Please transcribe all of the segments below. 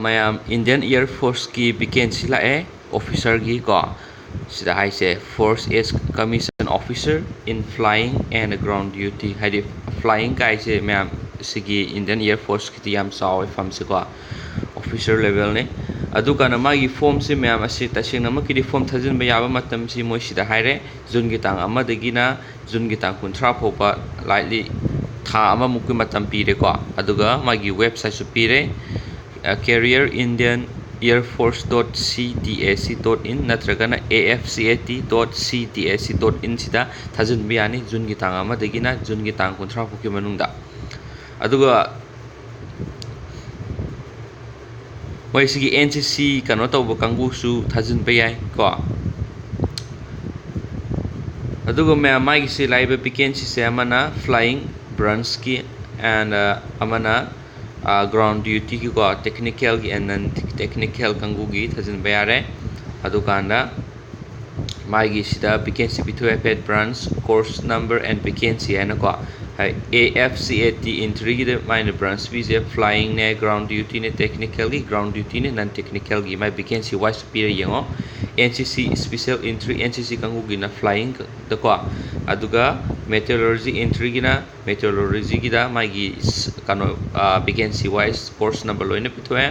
mayam Indian Air Force ki vacancy lae officer gi ko sida haise force is commission officer in flying and ground duty haidi flying kai se mayam sigi Indian Air Force ki yam saw fam se ko officer level ne adu kana magi form se mayam asi tasing nama ki form thajin ba yaba matam si moi sida haire jun gi tang ama dagi na jun gi tang kunthra phopa lightly tha ama mukki matam pire ko aduga magi website su pire career Indian Air Force.cdac.in natragana afcat.cdac.in sida thajin biyani jun gi tang ama dagina jun gi tang kunthra phuki manungda aduga moi sigi NCC kano tawba kangu su thajin bayai ko aduga me mai gi se laiba vacancy se amana flying branch ki and amana ground duty ki ko technical ki and non technical kangu gi thajin bayare adukanda mai gi sida vacancy bithu pet branch course number and vacancy and ko AFCAT entry gi mine branch bi je flying ne ground duty ne technical gi ground duty ne non technical gi mai vacancy wise superior yengo NCC special entry NCC kangu gi na flying da ko aduga meteorology entry gi na meteorology gi da mai gi kano vacancy wise course number loine pithoe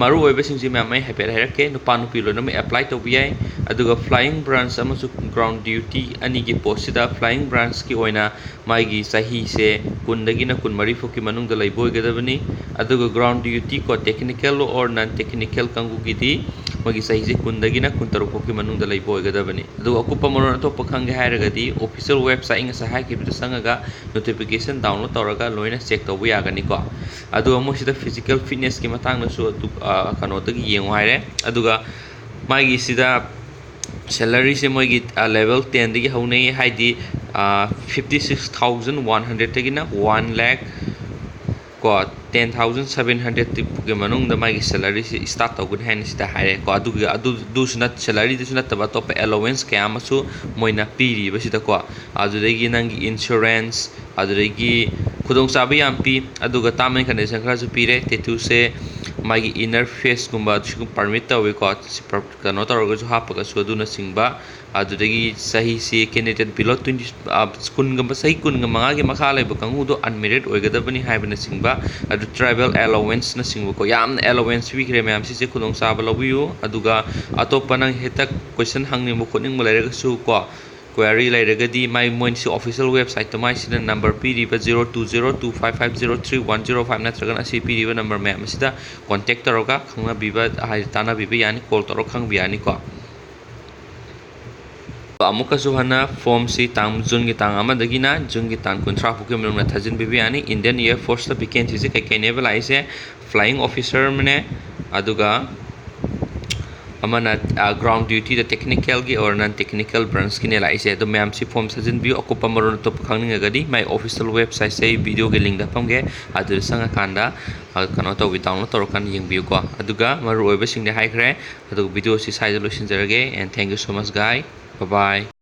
maru oiba singji ma mai happy herake nupa nupi loina me apply to bi aduga flying branch amasu ground duty ani gi post da flying branch ki oina mai gi sahi se kundagi na kun mari foki manung da laiboi gadabani aduga ground duty ko technical or non technical kangu gi di magi sahi se kundagi na kun taru foki manung da laiboi gadabani aduga akupa moron to pakhang hairaga di official website inga sahai ki bi sangaga notification download tawraga loina check to bu yagani ko aduga mo sida physical fitness ki matang na su kano tagi yengo haire aduga magi sida salary se mogi level 10 digi haunai haidi 56,100 tagina 1 lakh ko 10,700 ke manung da magi salary se start to good hand sida haire ko aduga adu sunat salary de sunat ba top allowance ke amasu moina piri ba sida ko adudagi nangi insurance adudagi khudong sabi ampi aduga tamen condition khara su pire tetu se magi inner face kumba chu permit tawi ko kano tawga su hapaga su aduna singba adudagi sahi se candidate below 20 kun gamba sahi kun gamba gi makha laiba kangu do unmarried oigadabani haibana singba adu travel allowance na singba ko yam allowance wi kre mayam si se khudong saba lobiu aduga atopa nang hetak question hangni mo khoning malairaga su ko query lairagadi my moinsi official website to my sida number piriba 0202550310 natragan asi piriba number ma'am sida contact taroga khangna biba tana biba yani call taro khang biani ko amuka suhana form si tang jun gi tang ama dagina jun gi tang kunthra phuke mlung na thajin bibi ani Indian Air Force ta vacancy se kai enable aise flying officer mane aduga amana ground duty the technical gi or non technical branch ki ne lai se to ma'am si form sajin bi okupa maron to khangning gadi my official website se video ge link da pamge adu sanga kanda kano to bi download to kan yeng bi ko aduga maru oiba sing de hai khre adu video si size solution jarage and thank you so much guys bye bye